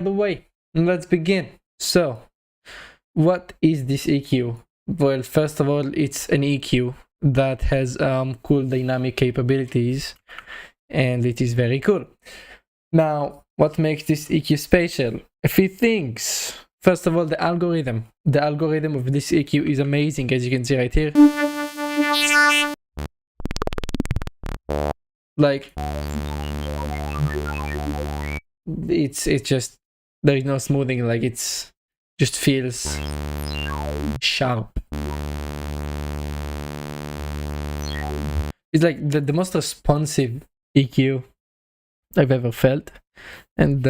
the way, let's begin. So, what is this EQ? Well, first of all, it's an EQ that has cool dynamic capabilities, and it is very cool. Now, what makes this EQ special? A few things. First of all, the algorithm. The algorithm of this EQ is amazing, as you can see right here. Like, it's just, there is no smoothing, like it's just feels sharp. It's like the most responsive EQ I've ever felt. And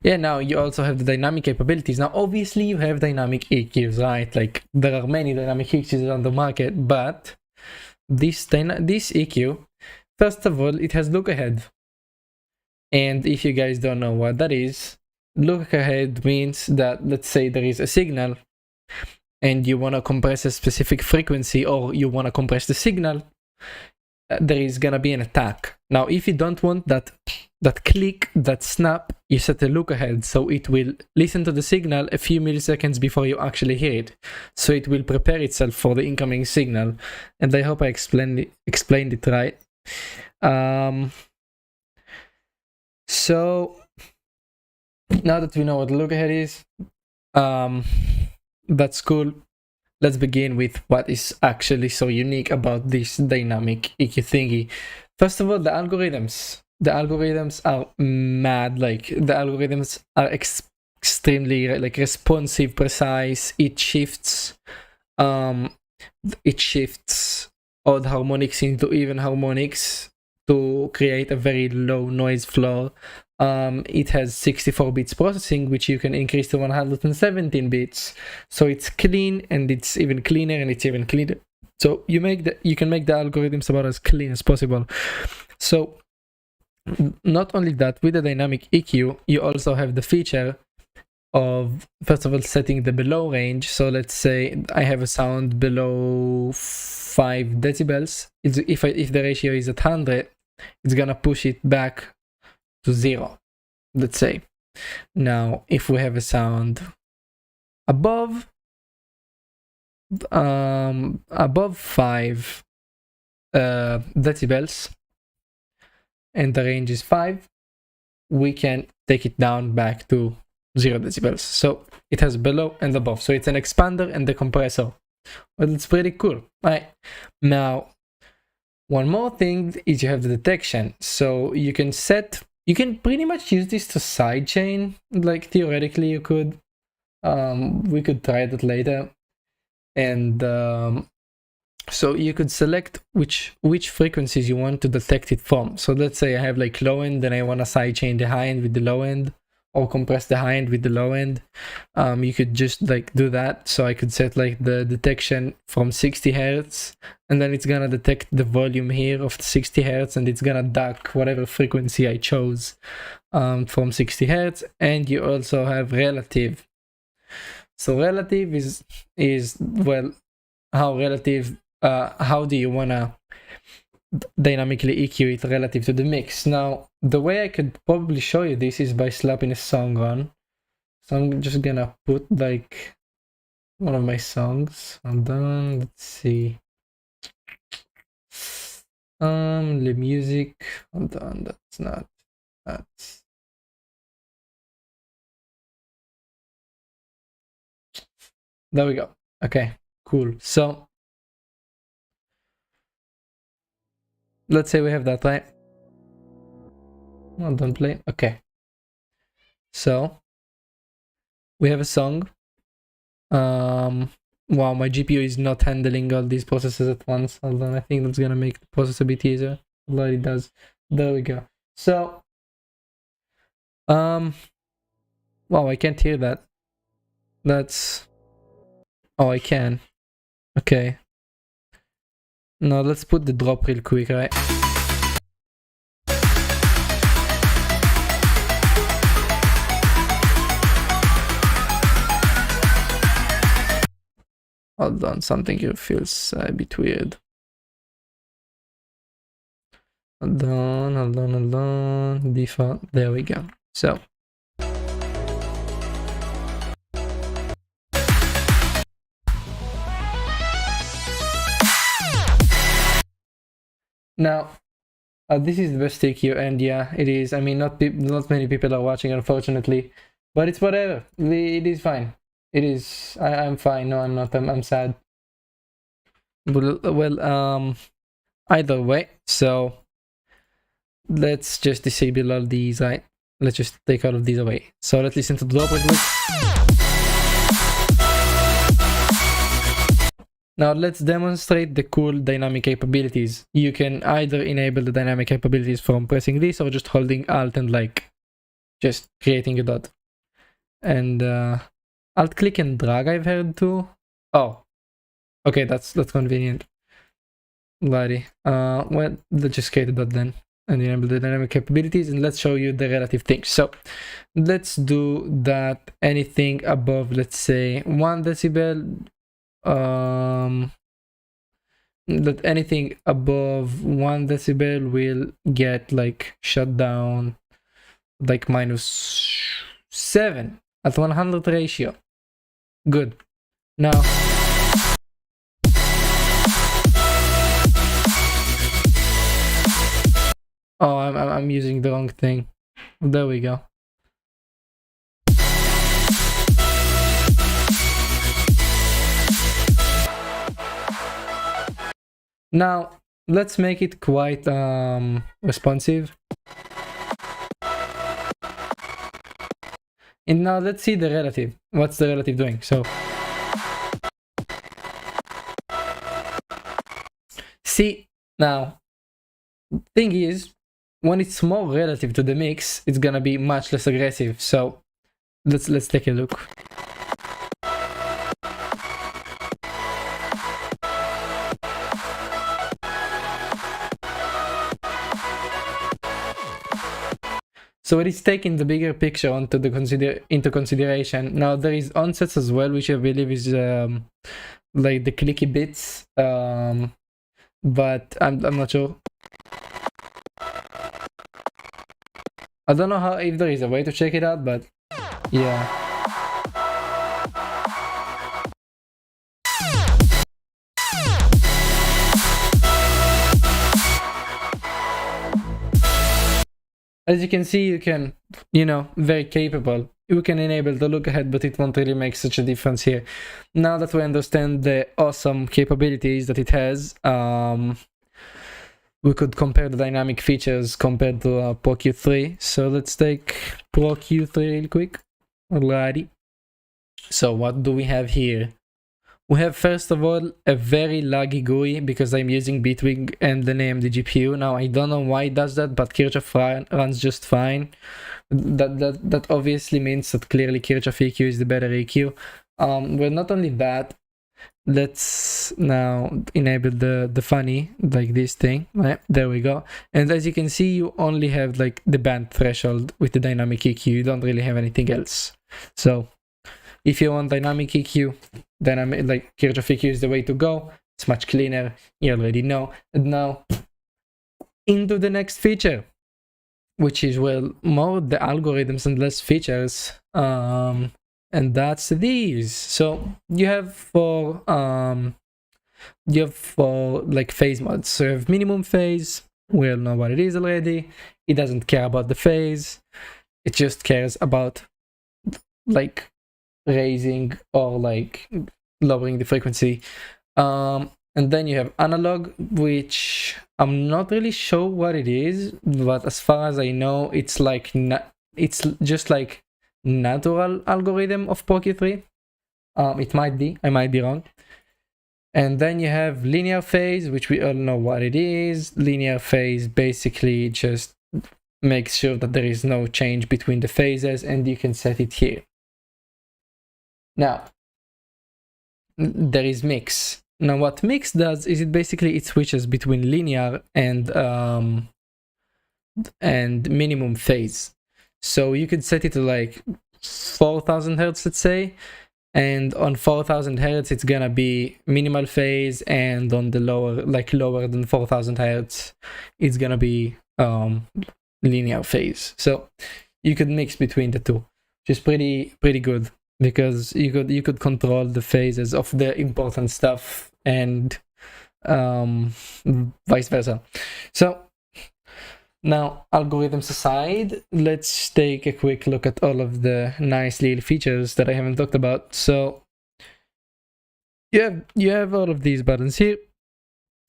yeah, now you also have the dynamic capabilities. Now obviously you have dynamic EQs, right? Like there are many dynamic EQs on the market, but this EQ, first of all, it has look ahead. And if you guys don't know what that is, look ahead means that, let's say there is a signal and you want to compress a specific frequency, or you want to compress the signal, there is gonna be an attack. Now if you don't want that click, that snap, you set a look ahead, so it will listen to the signal a few milliseconds before you actually hear it, so it will prepare itself for the incoming signal. And I hope I explained it right. So now that we know what the look ahead is, that's cool. Let's begin with what is actually so unique about this dynamic EQ thingy. First of all, the algorithms. The algorithms are mad. Like the algorithms are extremely like responsive, precise. It shifts odd harmonics into even harmonics to create a very low noise floor. It has 64 bits processing, which you can increase to 117 bits. So it's clean, and it's even cleaner, and it's even cleaner. So you can make the algorithms about as clean as possible. So not only that, with the dynamic EQ, you also have the feature of, first of all, setting the below range. So let's say I have a sound below 5 decibels. If the ratio is at 100, it's gonna push it back to 0, let's say. Now if we have a sound above 5 decibels and the range is 5, we can take it down back to 0 decibels. So it has below and above, so it's an expander and the compressor. Well, it's pretty cool. Right, now one more thing is you have the detection. So you can pretty much use this to sidechain. Like theoretically you could. We could try that later. And so you could select which frequencies you want to detect it from. So let's say I have like low end, then I want to sidechain the high end with the low end, or compress the high end with the low end. You could just like do that. So I could set like the detection from 60 Hertz, and then it's gonna detect the volume here of 60 Hertz, and it's gonna duck whatever frequency I chose from 60 Hertz. And you also have relative. So relative is well, how do you wanna dynamically EQ it relative to the mix? Now the way I could probably show you this is by slapping a song on. So I'm just gonna put like one of my songs. Hold on, let's see. The music. Hold on, that's not that. There we go. Okay, cool. So let's say we have that, right? Well, don't play. Okay. So we have a song. Wow, my GPU is not handling all these processes at once. Hold on, I think that's gonna make the process a bit easier. Although it does. There we go. So wow, I can't hear that. That's, oh, I can. Okay. Now let's put the drop real quick, right? Hold on, something here feels a bit weird. Hold on, default, there we go. So Now, this is the best EQ, and yeah, it is. I mean, not many people are watching, unfortunately, but it's whatever. It is fine. It is. I'm fine. No, I'm not. I'm sad. Well, either way, so let's just disable all these. Right? Let's just take all of these away. So let's listen to the drop real quick. Now let's demonstrate the cool dynamic capabilities. You can either enable the dynamic capabilities from pressing this or just holding Alt and like just creating a dot. And Alt click and drag I've heard too. Oh, okay, that's convenient. Righty. Well, let's just create a dot then and enable the dynamic capabilities, and let's show you the relative things. So let's do that. Anything above, let's say 1 decibel, that anything above 1 decibel will get like shut down like -7 at 100 ratio. Good. Now oh, I'm using the wrong thing. There we go. Now let's make it quite responsive. And now let's see the relative. What's the relative doing? So see, now thing is, when it's more relative to the mix, it's gonna be much less aggressive. So let's take a look. So it is taking the bigger picture into consideration. Now there is onsets as well, which I believe is like the clicky bits, but I'm not sure. I don't know if there is a way to check it out, but yeah. As you can see, you can, very capable. You can enable the look ahead, but it won't really make such a difference here. Now that we understand the awesome capabilities that it has, we could compare the dynamic features compared to Pro Q3. So let's take Pro Q3 real quick. Alrighty. So what do we have here? We have, first of all, a very laggy GUI because I'm using Bitwig and the AMD GPU. Now, I don't know why it does that, but Kirchhoff runs just fine. That obviously means that clearly Kirchhoff EQ is the better EQ. Well, not only that, let's now enable the funny, like this thing. Right, there we go. And as you can see, you only have like the band threshold with the dynamic EQ. You don't really have anything else. So if you want dynamic EQ, like Kirchhoff EQ is the way to go. It's much cleaner. You already know. And now into the next feature, which is, well, more the algorithms and less features. And that's these. So you have for like phase modes. So you have minimum phase. We all know what it is already. It doesn't care about the phase. It just cares about like raising or like lowering the frequency. And then you have analog, which I'm not really sure what it is, but as far as I know, it's like it's just like natural algorithm of Pro Q3. It might be, I might be wrong. And then you have linear phase, which we all know what it is. Linear phase basically just makes sure that there is no change between the phases, and you can set it here. Now there is mix. Now what mix does is it switches between linear and minimum phase. So you could set it to like 4000 hertz, let's say, and on 4000 hertz it's gonna be minimal phase, and on the lower than 4000 hertz it's gonna be linear phase. So you could mix between the two, which is pretty good, because you could control the phases of the important stuff and vice versa. So now, algorithms aside, let's take a quick look at all of the nice little features that I haven't talked about. So you have all of these buttons here.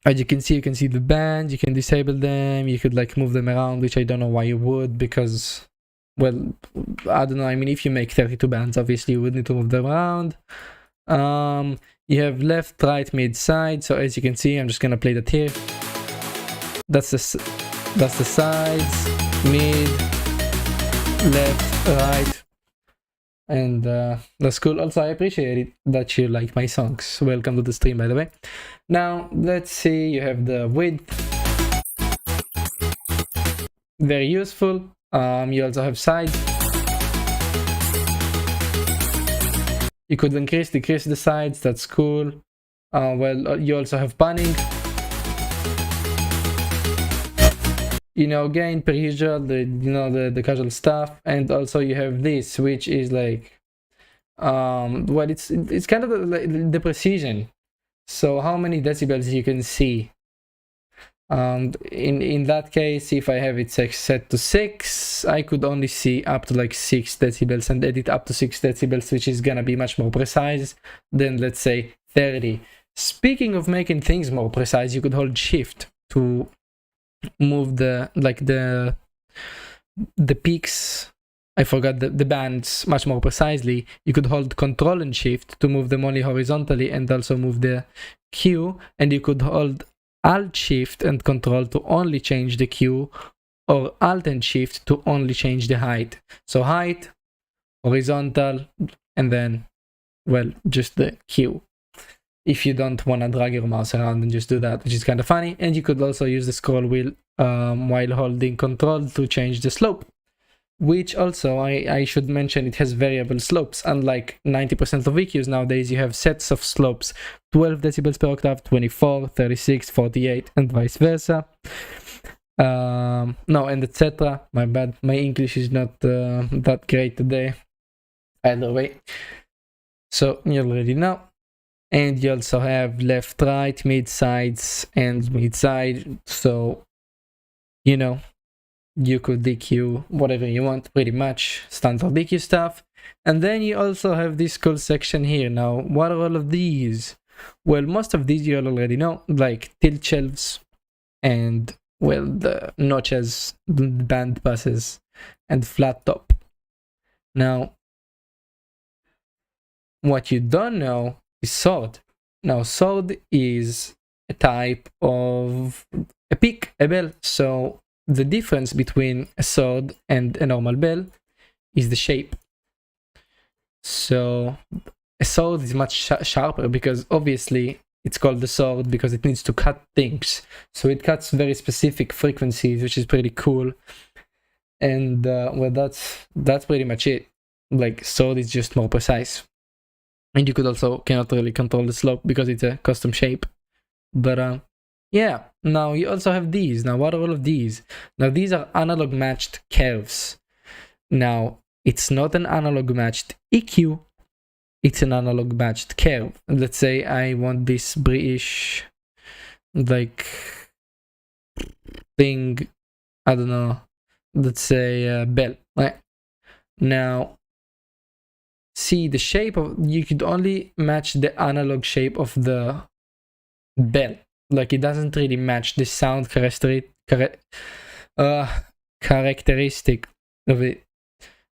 As you can see the bands, you can disable them, you could like move them around, which I don't know why you would, because, well, I don't know, I mean, if you make 32 bands, obviously you would need to move them around. You have left, right, mid, side. So as you can see, I'm just gonna play that here. That's the sides, mid, left, right, and that's cool. Also, I appreciate it that you like my songs. Welcome to the stream, by the way. Now let's see, you have the width, very useful. You also have sides. You could increase, decrease the sides, that's cool. Well, you also have panning. You know, gain per usual, the casual stuff, and also you have this, which is like, well, it's kind of the precision. So how many decibels you can see. In that case, if I have it set to 6, I could only see up to like 6 decibels and edit up to 6 decibels, which is gonna be much more precise than, let's say, 30. Speaking of making things more precise, you could hold shift to move the peaks. I forgot the bands much more precisely. You could hold control and shift to move them only horizontally and also move the Q, and you could hold alt shift and control to only change the Q, or alt and shift to only change the height. So height, horizontal, and then, well, just the Q. If you don't want to drag your mouse around and just do that, which is kind of funny. And you could also use the scroll wheel while holding control to change the slope, which also I should mention, it has variable slopes. Unlike 90% of EQs nowadays, you have sets of slopes: 12 decibels per octave, 24, 36, 48, and vice versa. No, and etc. My bad, my English is not that great today. Either way, so you already know. And you also have left, right, mid, sides, and mid side. So, you know, you could DQ whatever you want, pretty much standard DQ stuff. And then you also have this cool section here. Now, what are all of these? Well, most of these you already know, like tilt shelves and, well, the notches, the band passes, and flat top. Now, what you don't know is sword. Now, sword is a type of a pick, a bell. So the difference between a sword and a normal bell is the shape. So a sword is much sharper, because obviously it's called the sword because it needs to cut things. So it cuts very specific frequencies, which is pretty cool. And well, that's pretty much it. Like, sword is just more precise. And you could also cannot really control the slope because it's a custom shape. But yeah, now you also have these. Now, what are all of these? Now, these are analog matched curves. Now, it's not an analog matched EQ, it's an analog matched curve. Let's say I want this British, like, thing, I don't know, let's say bell, right? Now, see the shape of, you could only match the analog shape of the bell. Like, it doesn't really match the sound characteristic of it.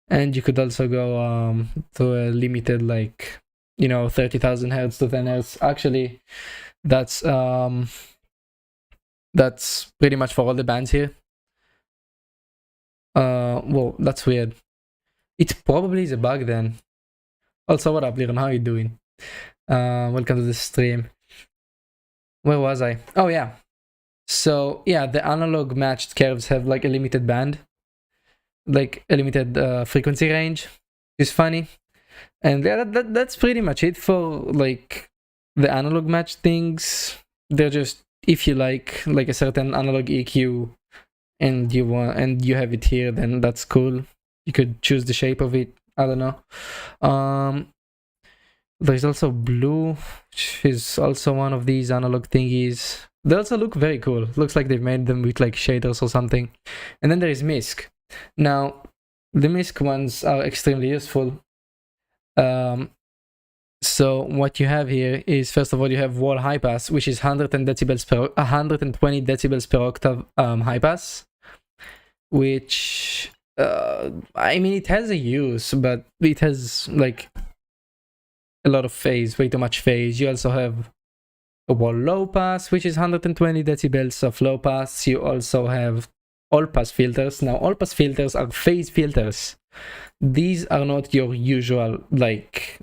And you could also go to a limited, like, you know, 30,000 hertz to 10 hertz. Actually, that's pretty much for all the bands here. Whoa, that's weird. It probably is a bug then. Also, what up, Liron? How are you doing? Welcome to the stream. Where was I? Oh, yeah. So, yeah, the analog matched curves have like a limited band, like a limited frequency range. It's funny. And yeah, that's pretty much it for like the analog matched things. They're just, if you like a certain analog EQ and you want, and you have it here, then that's cool. You could choose the shape of it. I don't know. There's also blue, which is also one of these analog thingies. They also look very cool. Looks like they've made them with like shaders or something. And then there is misc. Now, the misc ones are extremely useful. So what you have here is, first of all, you have wall high pass, which is 120 decibels per octave high pass, which I mean, it has a use, but it has like a lot of phase, way too much phase. You also have a wall low pass, which is 120 decibels of low pass. You also have all pass filters. Now, all pass filters are phase filters. These are not your usual like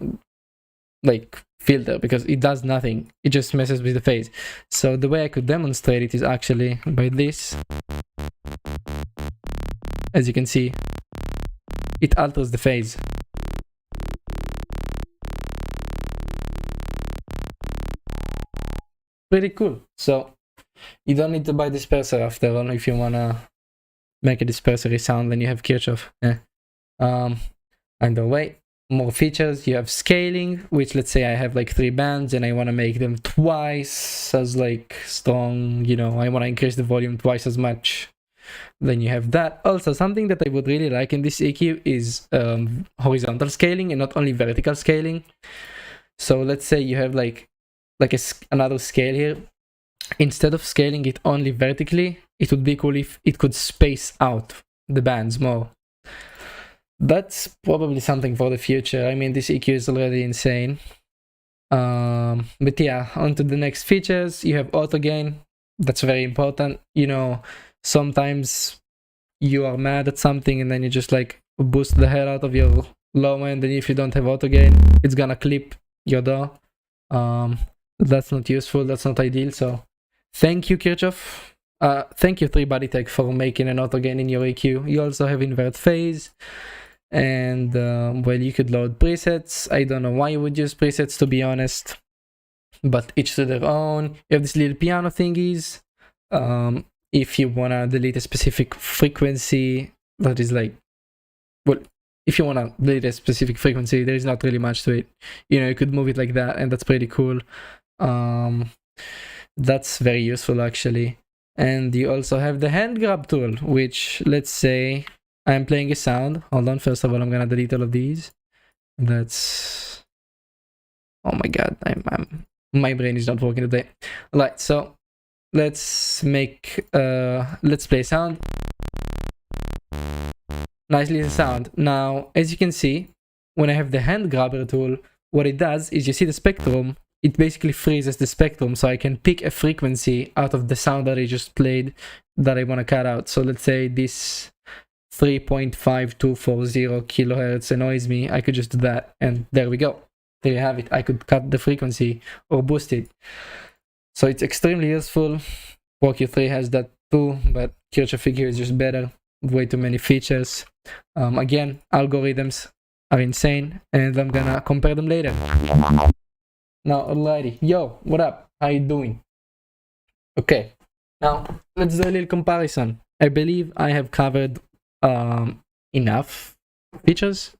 filter, because it does nothing. It just messes with the phase. So the way I could demonstrate it is actually by this. As you can see, it alters the phase. Pretty cool. So you don't need to buy disperser after all if you wanna make a dispersory sound. Then you have Kirchhoff. Either way, more features. You have scaling, which, let's say I have like 3 bands and I want to make them twice as like strong, you know, I want to increase the volume twice as much. Then you have that. Also, something that I would really like in this EQ is horizontal scaling and not only vertical scaling. So let's say you have like another scale here. Instead of scaling it only vertically, it would be cool if it could space out the bands more. That's probably something for the future. I mean, this EQ is already insane. But yeah, on to the next features. You have auto gain. That's very important. You know, sometimes you are mad at something and then you just like boost the hell out of your low end, and if you don't have auto gain, it's gonna clip your DAW. That's not useful, that's not ideal. So thank you, Kirchhoff. Thank you, ThreeBodyTech, for making an auto gain in your EQ. You also have invert phase. And well, you could load presets. I don't know why you would use presets, to be honest, but each to their own. You have these little piano thingies. If you want to delete a specific frequency, that is like, well, if you want to delete a specific frequency, there is not really much to it. You know, you could move it like that, and that's pretty cool. That's very useful, actually. And you also have the hand grab tool, which, let's say I'm playing a sound. Hold on, first of all, I'm gonna delete all of these. That's, oh my god, my brain is not working today. Alright, so let's make let's play sound. Nice little sound. Now, as you can see, when I have the hand grabber tool, what it does is, you see the spectrum, it basically freezes the spectrum, so I can pick a frequency out of the sound that I just played that I want to cut out. So let's say this 3.5240 kilohertz annoys me. I could just do that, and there we go. There you have it. I could cut the frequency or boost it. So it's extremely useful. ProQ3 has that too, but Kirchhoff figure is just better. Way too many features. Again, algorithms are insane, and I'm gonna compare them later. Now, alrighty, yo, what up? How you doing? Okay, now let's do a little comparison. I believe I have covered enough features.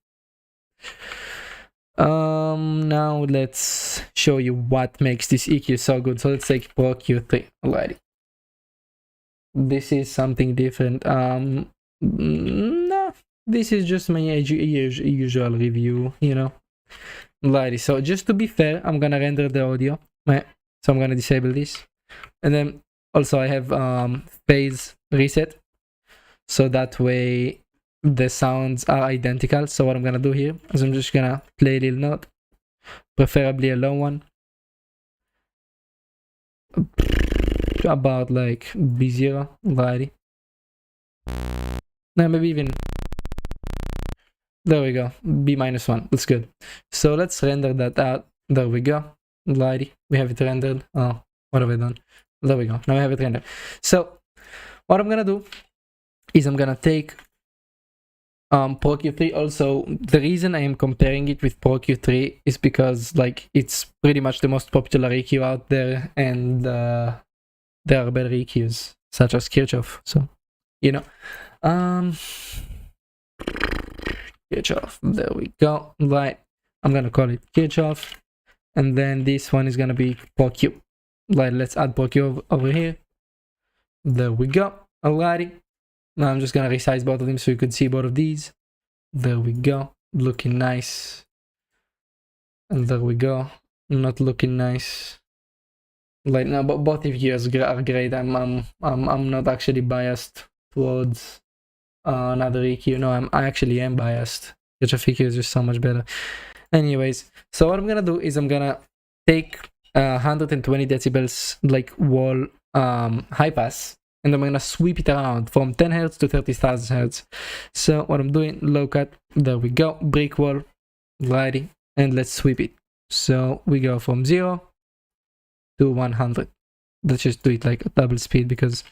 Now let's show you what makes this EQ so good. So let's take ProQ3. Alrighty, this is something different. No, this is just my usual review, you know. Alrighty, so just to be fair, I'm gonna render the audio. So I'm gonna disable this, and then also I have phase reset, so that way the sounds are identical. So what I'm gonna do here is I'm just gonna play a little note, preferably a low one, about like B0. Alrighty, now maybe even, there we go, B-1. That's good. So let's render that out. There we go. Alrighty, we have it rendered. Oh, what have I done? There we go. Now I have it rendered. So what I'm gonna do is I'm gonna take ProQ3. Also, the reason I am comparing it with ProQ3 is because like it's pretty much the most popular EQ out there, and there are better EQs such as Kirchhoff. So, you know, Kirchhoff. There we go. Right, I'm gonna call it Kirchhoff. and then this one is gonna be POQ. Like, let's add POQ over here. There we go. Alrighty. Now I'm just gonna resize both of them so you could see both of these. There we go. Looking nice. And there we go. Not looking nice. Like, now, but both of you are great. I'm not actually biased towards another EQ. No, I actually am biased. Kirchhoff EQ is just so much better. Anyways, so what I'm gonna do is I'm gonna take 120 decibels like wall high pass, and I'm gonna sweep it around from 10 Hz to 30,000 Hz. So what I'm doing, low cut, there we go, brick wall, righty, and let's sweep it. So we go from 0 to 100. Let's just do it like a double speed because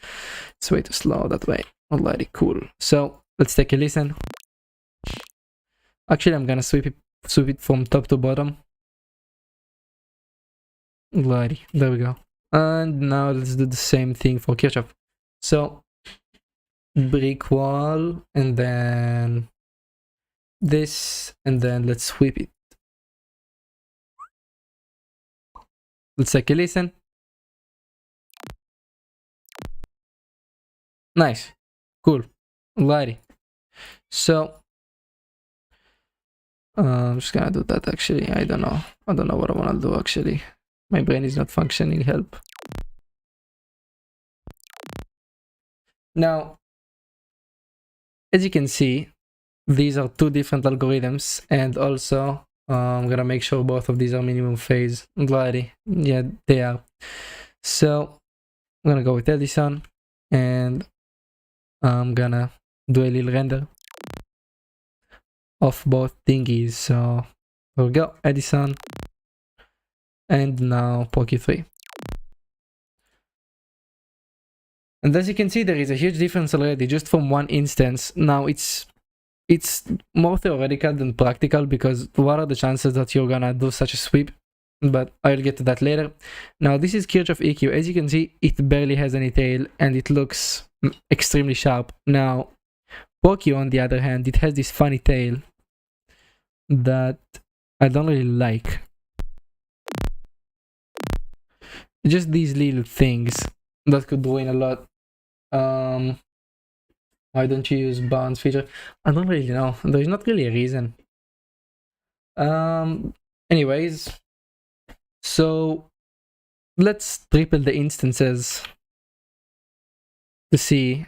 it's way too slow that way. Alrighty, cool. So let's take a listen. Actually, I'm gonna sweep it from top to bottom. Alrighty, there we go. And now let's do the same thing for Kirchhoff. So brick wall, and then this, and then let's sweep it. Let's take a listen. Nice, cool, alrighty. So I'm just gonna do that. Actually, I don't know what I wanna do. Actually, my brain is not functioning. Help. Now, as you can see, these are two different algorithms, and also I'm gonna make sure both of these are minimum phase. Alrighty, yeah, they are. So I'm gonna go with Edison, and I'm gonna do a little render of both thingies. So there we go, Edison, and now POQ3. And as you can see, there is a huge difference already just from one instance. Now it's more theoretical than practical, because what are the chances that you're gonna do such a sweep? But I'll get to that later. Now this is Kirchhoff EQ. As you can see, it barely has any tail and it looks extremely sharp. Now POQ, on the other hand, it has this funny tail that I don't really like. Just these little things that could ruin a lot. Why don't you use bounce feature? I don't really know. There's not really a reason. Anyways, so let's triple the instances to see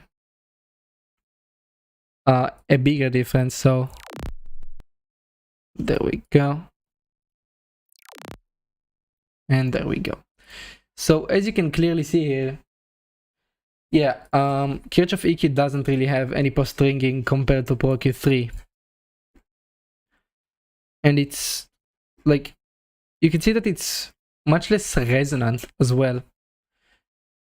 a bigger difference. So there we go, and there we go. So as you can clearly see here, yeah, Kirchhoff EQ doesn't really have any post-ringing compared to POQ3. And it's like, you can see that it's much less resonant as well.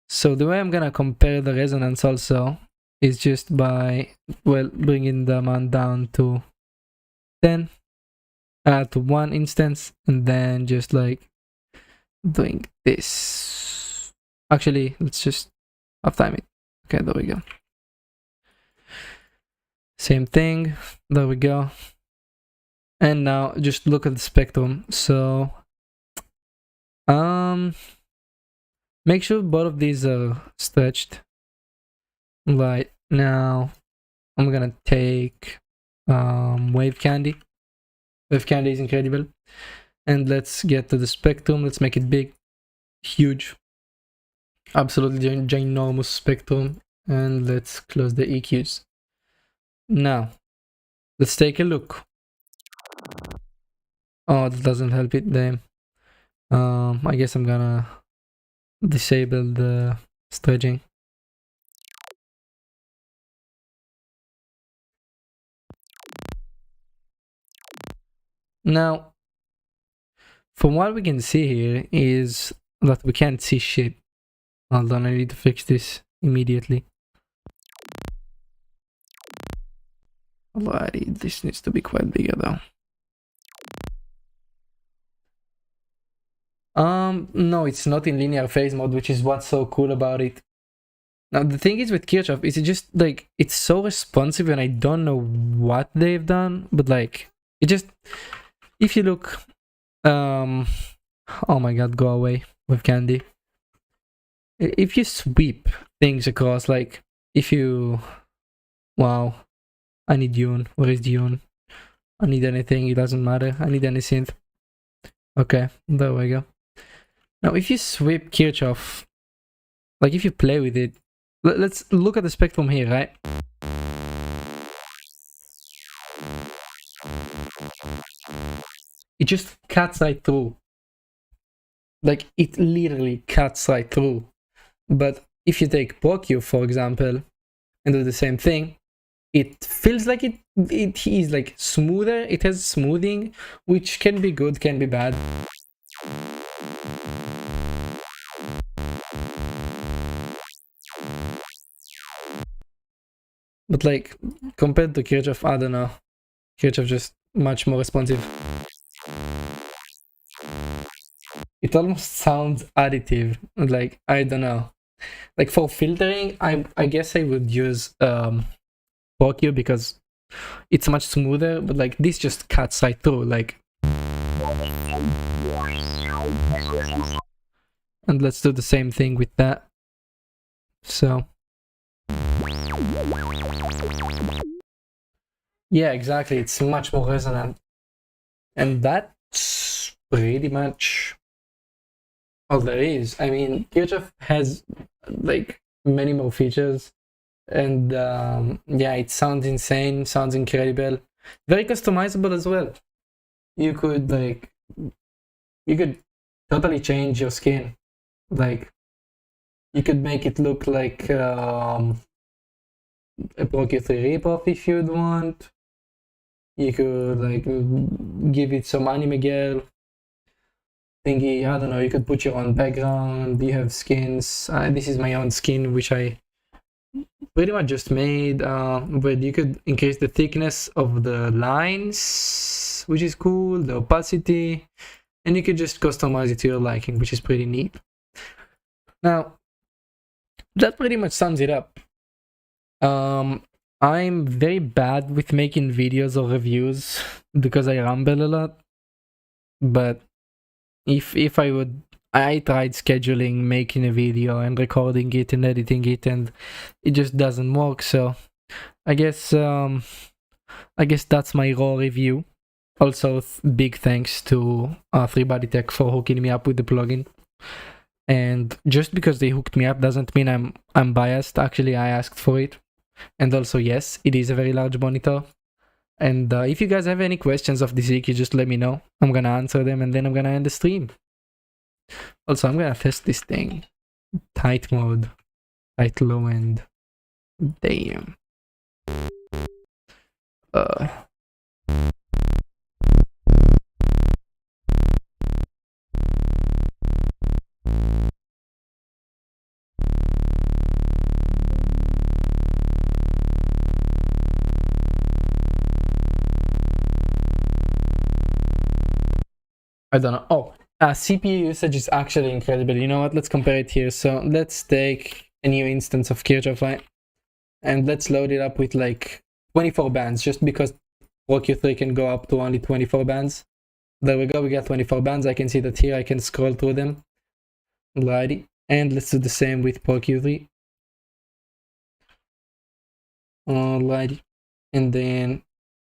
So the way I'm gonna compare the resonance also is just by, well, bringing the amount down to 10, to 1 instance, and then just like doing this. Actually, let's just uptime it. Okay, there we go. Same thing, there we go. And now just look at the spectrum. So make sure both of these are stretched. Right, now I'm gonna take wave candy. Wave candy is incredible. And let's get to the spectrum. Let's make it big, huge, absolutely ginormous spectrum. And let's close the EQs. Now let's take a look. Oh, that doesn't help it, damn. I guess I'm gonna disable the stretching. Now, from what we can see here is that we can't see shit. Hold on, I need to fix this immediately. Alrighty, this needs to be quite bigger though. No, it's not in linear phase mode, which is what's so cool about it. Now, the thing is with Kirchhoff, is it just like, it's so responsive, and I don't know what they've done, but like, it just, if you look, Oh my god, go away with candy. If you sweep things across, like if you, wow, I need Dune. Where is Dune? I need anything, it doesn't matter. I need any synth. Okay, there we go. Now if you sweep Kirchhoff, like if you play with it, let's look at the spectrum here, right? It just cuts right through. Like it literally cuts right through. But if you take ProQ, for example, and do the same thing, it feels like it is like smoother. It has smoothing, which can be good, can be bad. But like compared to Kirchhoff, I don't know. Kirchhoff just much more responsive. It almost sounds additive. Like I don't know. Like for filtering, I guess I would use ProQ because it's much smoother. But like this just cuts right through. Like, and let's do the same thing with that. So yeah, exactly. It's much more resonant. And that's pretty much all there is. I mean, Kirchhoff has like many more features. And yeah, it sounds insane, sounds incredible. Very customizable as well. You could totally change your skin. Like you could make it look like a Pocket 3 ripoff if you'd want. You could like give it some anime girl thingy. I don't know. You could put your own background. You have skins. This is my own skin, which I pretty much just made. But you could increase the thickness of the lines, which is cool. The opacity, and you could just customize it to your liking, which is pretty neat. Now, that pretty much sums it up. I'm very bad with making videos or reviews because I ramble a lot. But if I would, I tried scheduling, making a video and recording it and editing it, and it just doesn't work. So I guess that's my raw review. Also, big thanks to 3BodyTech for hooking me up with the plugin. And just because they hooked me up doesn't mean I'm biased. Actually, I asked for it. And also, yes, it is a very large monitor. And if you guys have any questions of this week, you just let me know. I'm gonna answer them, and then I'm gonna end the stream. Also, I'm gonna test this thing. Tight mode. Tight low end. Damn. I don't know. Oh, CPU usage is actually incredible. You know what? Let's compare it here. So let's take a new instance of Kirchhoff, right? And let's load it up with like 24 bands, just because ProQ3 can go up to only 24 bands. There we go. We got 24 bands. I can see that here. I can scroll through them. Alrighty. And let's do the same with ProQ3. Alrighty. And then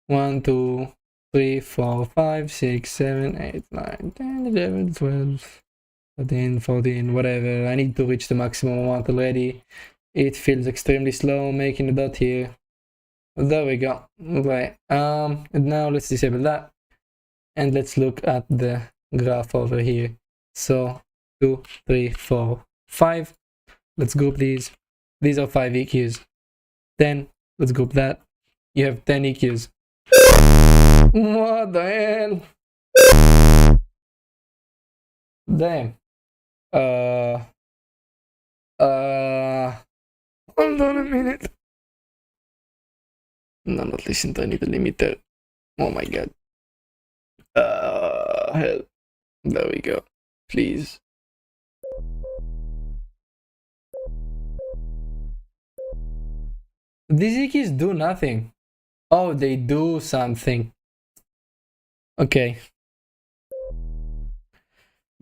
1, 2, 3, 4, 5, 6, 7, 8, 9, 10, 11, 12, 13, 14, whatever. I need to reach the maximum amount already. It feels extremely slow making a dot here. There we go. Right. And now let's disable that. And let's look at the graph over here. So 2, 3, 4, 5. Let's group these. These are 5 EQs. 10. Let's group that. You have 10 EQs. What the hell? Damn. Hold on a minute. No, not listen to any limiter. Oh my god. Hell. There we go. Please. These EQs do nothing. Oh, they do something. Okay.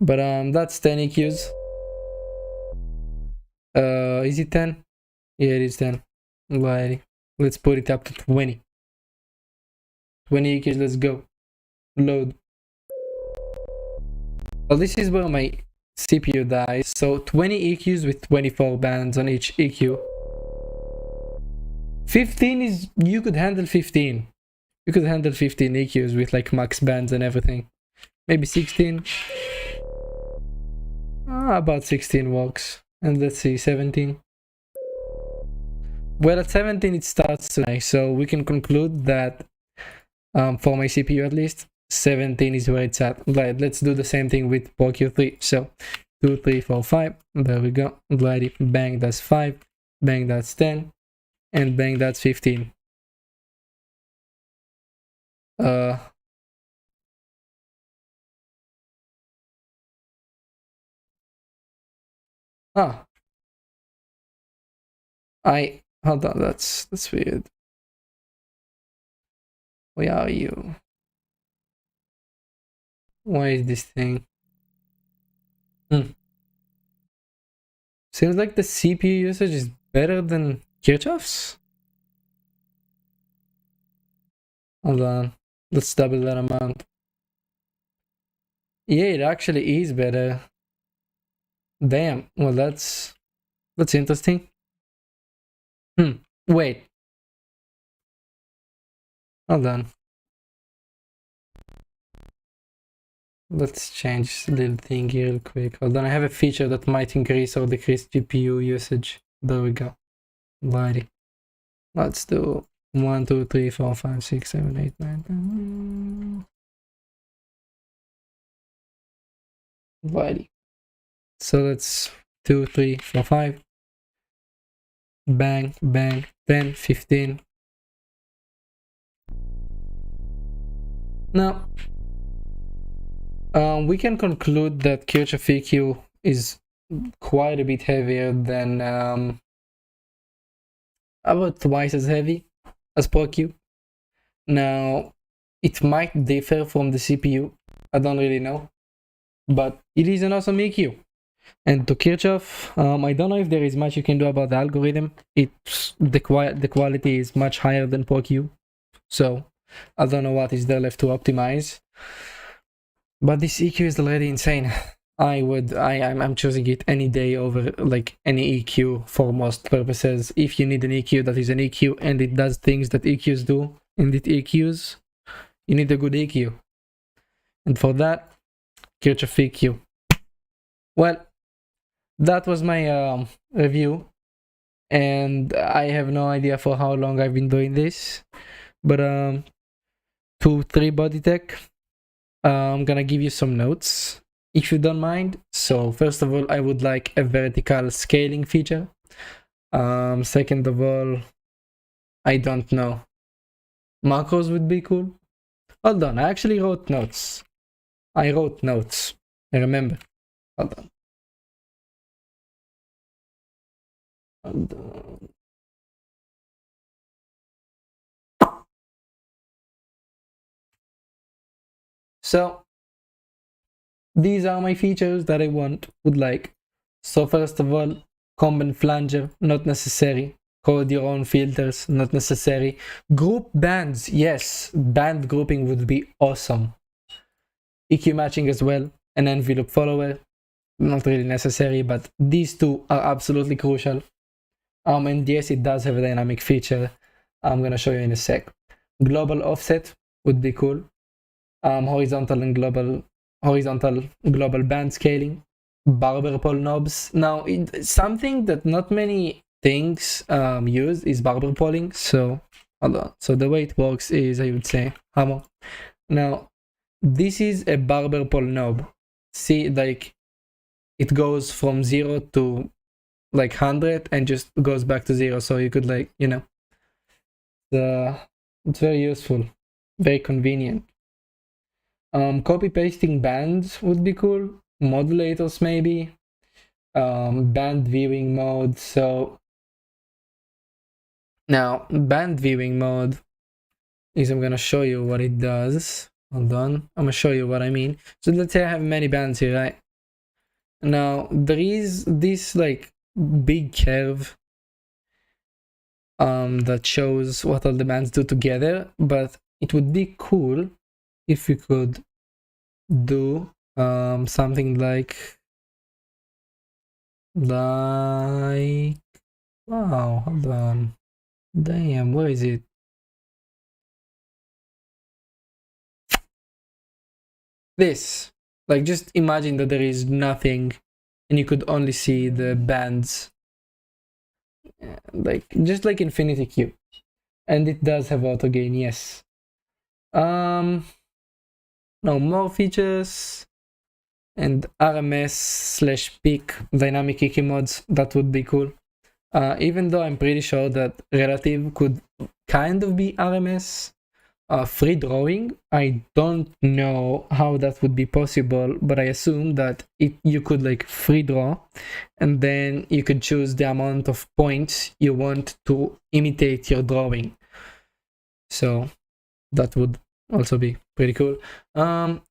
But that's 10 EQs. Is it 10? Yeah, it is 10. Alrighty. Let's put it up to 20. 20 EQs, let's go. Load. Well, this is where my CPU dies. So 20 EQs with 24 bands on each EQ. 15 is, you could handle 15. You could handle 15 EQs with like max bands and everything. Maybe 16. About 16 works. And let's see, 17. Well, at 17 it starts to die, so we can conclude that for my CPU at least, 17 is where it's at. Right, let's do the same thing with ProQ3. So 2, 3, 4, 5. There we go. Glide it. Bang, that's 5. Bang, that's 10. And bang, that's 15. Hold on, that's weird. Where are you? Why is this thing? Seems like the CPU usage is better than Kirchhoff's. Hold on, let's double that amount. Yeah, it actually is better. Damn, well that's interesting. Wait. Hold on. Let's change the little thing here real quick. Hold on, I have a feature that might increase or decrease GPU usage. There we go. Alrighty. Let's do 1, 2, 3, 4, 5, 6, 7, 8, 9, 10. Alrighty. So that's 2, 3, 4, 5. Bang, bang, 10, 15. Now, we can conclude that Kirchhoff EQ is quite a bit heavier than about twice as heavy as ProQ. Now, it might differ from the CPU. I don't really know, but it is an awesome EQ. And to Kirchhoff, I don't know if there is much you can do about the algorithm. The quality is much higher than ProQ, so I don't know what is there left to optimize. But this EQ is already insane. I'm choosing it any day over like any EQ for most purposes. If you need an EQ that is an EQ and it does things that EQs do, and it EQs, you need a good EQ. And for that, Kirchhoff EQ. Well, that was my review, and I have no idea for how long I've been doing this, but to ThreeBodyTech, I'm gonna give you some notes if you don't mind. So first of all, I would like a vertical scaling feature. Second of all, I don't know, macros would be cool. Hold on, I actually wrote notes. I remember. Hold on. So these are my features that I would like. So first of all, comb and flanger, not necessary. Code your own filters, not necessary. Group bands, yes, band grouping would be awesome. EQ matching as well, an envelope follower, not really necessary, but these two are absolutely crucial. And yes, it does have a dynamic feature. I'm gonna show you in a sec. Global offset would be cool. Horizontal global band scaling. Barber pole knobs. Now, something that not many things use is barber polling. So hold on. So the way it works is, I would say, hammer. Now, this is a barber pole knob. See, like it goes from 0 to like 100 and just goes back to 0. So you could, like, you know, it's very useful, very convenient. Copy pasting bands would be cool. Modulators maybe. Band viewing mode. So now band viewing mode is, I'm gonna show you what it does. Hold on, I'm gonna show you what I mean. So let's say I have many bands here, right? Now there is this like big curve that shows what all the bands do together, but it would be cool if we could do something like wow, hold on, damn, where is it? This, like, just imagine that there is nothing and you could only see the bands, like just like Infinity Q, and it does have auto gain, yes. No more features and RMS/peak dynamic key mods. That would be cool. Even though I'm pretty sure that relative could kind of be RMS. Free drawing, I don't know how that would be possible, but I assume that you could like free draw, and then you could choose the amount of points you want to imitate your drawing. So that would also be pretty cool.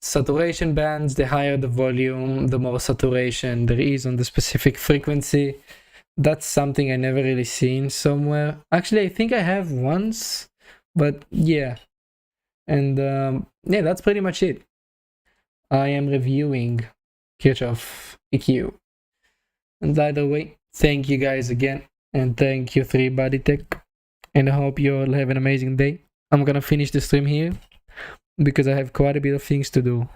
Saturation bands, the higher the volume, the more saturation there is on the specific frequency. That's something I never really seen somewhere. Actually, I think I have once, but yeah. And yeah, that's pretty much it. I am reviewing Kirchhoff EQ. And either way, thank you guys again. And thank you, ThreeBodyTech. And I hope you all have an amazing day. I'm gonna finish the stream here because I have quite a bit of things to do.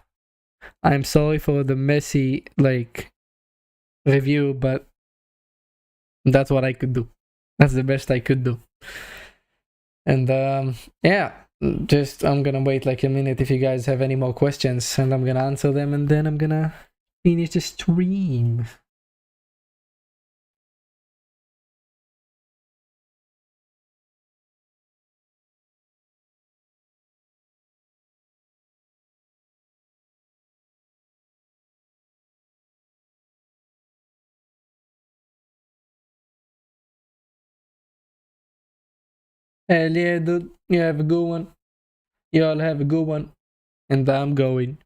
I'm sorry for the messy, like, review, but that's what I could do. That's the best I could do. And yeah, just I'm gonna wait like a minute if you guys have any more questions, and I'm gonna answer them, and then I'm gonna finish the stream. Hell yeah, dude. You have a good one. You all have a good one. And I'm going.